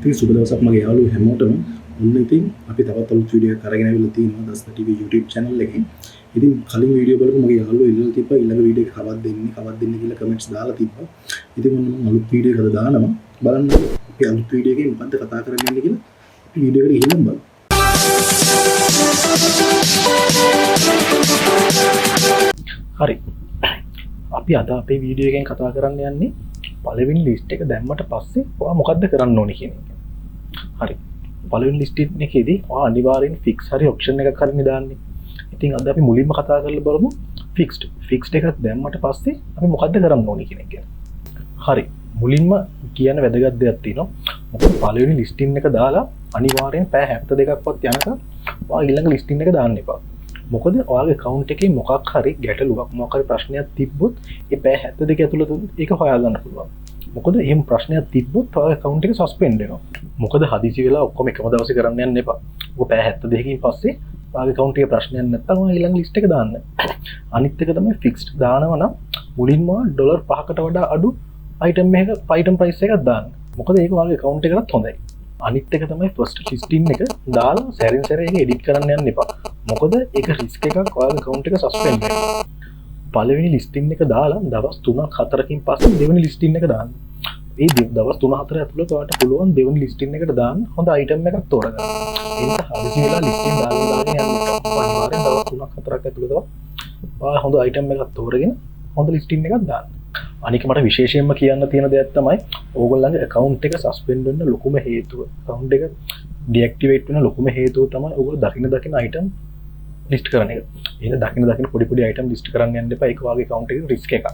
ඉතින් සුබ දවසක් මගේ යාළුවෝ හැමෝටම. ඔන්න ඉතින් අපි තවත් අලුත් වීඩියෝ එකක් අරගෙන ආවිල්ලා තියෙනවා Dasatha TV YouTube channel එකේ. ඉතින් කලින් වීඩියෝ බලපු මගේ යාළුවෝ ඉල්ලලා තිබ්බා ඊළඟ වීඩියෝ එක කවද්ද දෙන්නේ කියලා කමෙන්ට්ස් දාලා තිබ්බා. ඉතින් ඔන්න මම අලුත් වීඩියෝ එකක් දානවා. බලන්න අපි අලුත් වීඩියෝ එකේ මොකද්ද කතා කරන්නේ කියලා අපි වීඩියෝ එකට ගිහින් බලමු. හරි. අපි අද අපේ වීඩියෝ එකෙන් කතා කරන්න යන්නේ පළවෙනි ලිස්ට් එක දැම්මට පස්සේ ඔයා මොකද්ද කරන්න ඕනේ කියන එක. හරි. පළවෙනි ලිස්ට් එකේදී ඔයා අනිවාර්යෙන් ෆික්ස් හරි ඔප්ෂන් එකක් හරිනේ දාන්නේ. ඉතින් අද අපි මුලින්ම කතා කරලා බලමු ෆික්ස්ඩ් එකක් දැම්මට පස්සේ අපි මොකද්ද කරන්න ඕනේ කියන එක. හරි. මුලින්ම කියන වැදගත් දෙයක් තියෙනවා. මොකද පළවෙනි ලිස්ටින් එක දාලා අනිවාර්යෙන් පැය 72ක්වත් යනකම් ඔයා ඊළඟ ලිස්ටින් එක දාන්න එපා. මොකද ඔයාගේ account එකේ මොකක් හරි ගැටලුවක් මොකක් හරි ප්‍රශ්නයක් තිබ්බොත් ඒ පැය 72 ඇතුළත ඒක හොයාගන්න පුළුවන්. මොකද එහෙම ප්‍රශ්නයක් තිබ්බොත් ඔයාගේ account එක suspend වෙනවා. මොකද හදිසි වෙලා ඔක්කොම එකම දවසේ කරන්න යන්න එපා. ඔක පැය 72කින් පස්සේ ඔයාගේ account එකේ ප්‍රශ්නයක් නැත්නම් ඔයා ඊළඟ ලිස්ට් එක දාන්න. අනිත් එක තමයි fixed දානවා නම් මුලින්ම ඩොලර් 5කට වඩා අඩු item price එකක් දාන්න. මොකද ඒක ඔයාගේ account එකටත් හොඳයි. අනිත් එක තමයි ෆස්ට් ලිස්ටින් එක දාලා සැරින් සැරේ ඒක එඩිට් කරන්න යන්න එපා. මොකද ඒක රිස්ක් එකක් ඔයාගේ account එක සස්පෙන්ඩ් වෙනවා. පළවෙනි ලිස්ටින් එක දාලා දවස් 3-4කින් පස්සේ දෙවෙනි ලිස්ටින් එක දාන්න. මේ දවස් 3-4 ඇතුළත ඔයාලට පුළුවන් දෙවෙනි ලිස්ටින් එකට දාන්න හොඳ item එකක් තෝරගන්න. ඒක හදිසි වෙලා ලිස්ටින් දාගෙන යන්න එපා. අනිවාර්යෙන් දවස් 3-4ක් ඇතුළත ඔයා හොඳ item එකක් තෝරගෙන හොඳ ලිස්ටින් එකක් දාන්න. අනික මට විශේෂයෙන්ම කියන්න තියෙන දෙයක් තමයි ඕගොල්ලන්ගේ account එක suspend වෙන්න ලොකුම හේතුව account එක deactivate වෙන ලොකුම හේතුව තමයි ඕගොල්ලෝ දකින item list කරන එක. එහෙනම් දකින පොඩි item list කරන්න යන්න එපා. ඒක වාගේ account එකේ risk එකක්.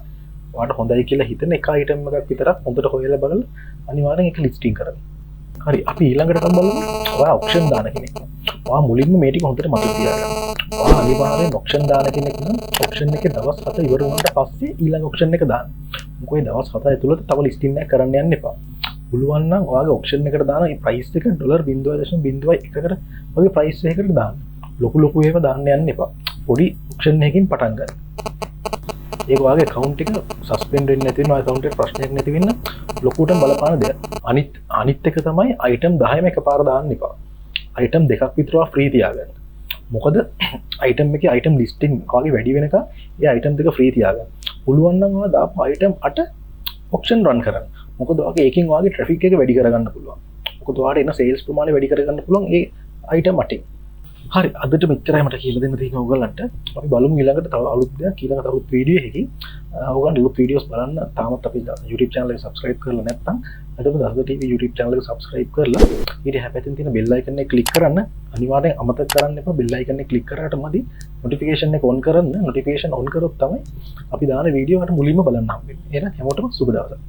ඔයාලට හොඳයි කියලා හිතන එක item එකක් විතරක් හොඳට හොයලා බලලා අනිවාර්යෙන් ඒක listing කරන්න. හරි අපි ඊළඟට බලමු ඔයා option දාන කෙනෙක්. ඔයා මුලින්ම මේ ටික හොඳට මතක තියාගන්න. ඔයා අනිවාර්යෙන් option දාන කෙනෙක් නම් option එකේ දවස් 7 ඉවර වුණාට පස්සේ ඊළඟ option එක දාන්න. මොකද දවස් 7 ඇතුළත තව listing එකක් කරන්න යන්න එපා. පුළුවන් නම් ඔයාගේ option එකට දාන මේ price එක $0.01කට වගේ price එකකට දාන්න. ලොකු ඒවා දාන්න යන්න එපා. පොඩි option එකකින් පටන් ගන්න. ඒක ඔයාගේ account එක suspend වෙන්නේ නැති වෙන account එකේ ප්‍රශ්නයක් නැති වෙන්න ලොකුටම බලපාන දෙයක්. අනිත් එක තමයි item 10ම එකපාර දාන්න එපා. item දෙකක් විතර free තියාගන්න. මොකද item එකේ item listing වගේ වැඩි වෙනකන් ඒ item දෙක free තියාගන්න. පුළුවන් නම් ඔයා දාපු item 8 auction run කරන්න. මොකද ඔයාගේ ඒකෙන් ඔයාගේ traffic එක වැඩි කරගන්න පුළුවන්. මොකද ඔයාට එන sales ප්‍රමාණය වැඩි කරගන්න පුළුවන් ඒ item 8ෙන්. හරි අදට මෙච්චරයි මට කියලා දෙන්න තියෙන ඕගොල්ලන්ට. අපි බලමු ඊළඟට තව අලුත් දෙයක් ඊළඟ අලුත් වීඩියෝ එකකින්. ඕගොල්ලෝ අලුත් වීඩියෝස් බලන්න තාමත් අපි YouTube channel එක subscribe කරලා නැත්නම් අදම Dasatha TV YouTube channel එක subscribe කරලා ඊට හැපැතින් තියෙන bell icon එක click කරන්න. අනිවාර්යෙන් අමතක කරන්න එපා. bell icon එක click කරාට මදි notification එක on කරන්න. notification on කරොත් තමයි අපි දාන වීඩියෝ වලට මුලින්ම බලන්න හම්බෙන්නේ. එහෙනම් හැමෝටම සුබ දවසක්.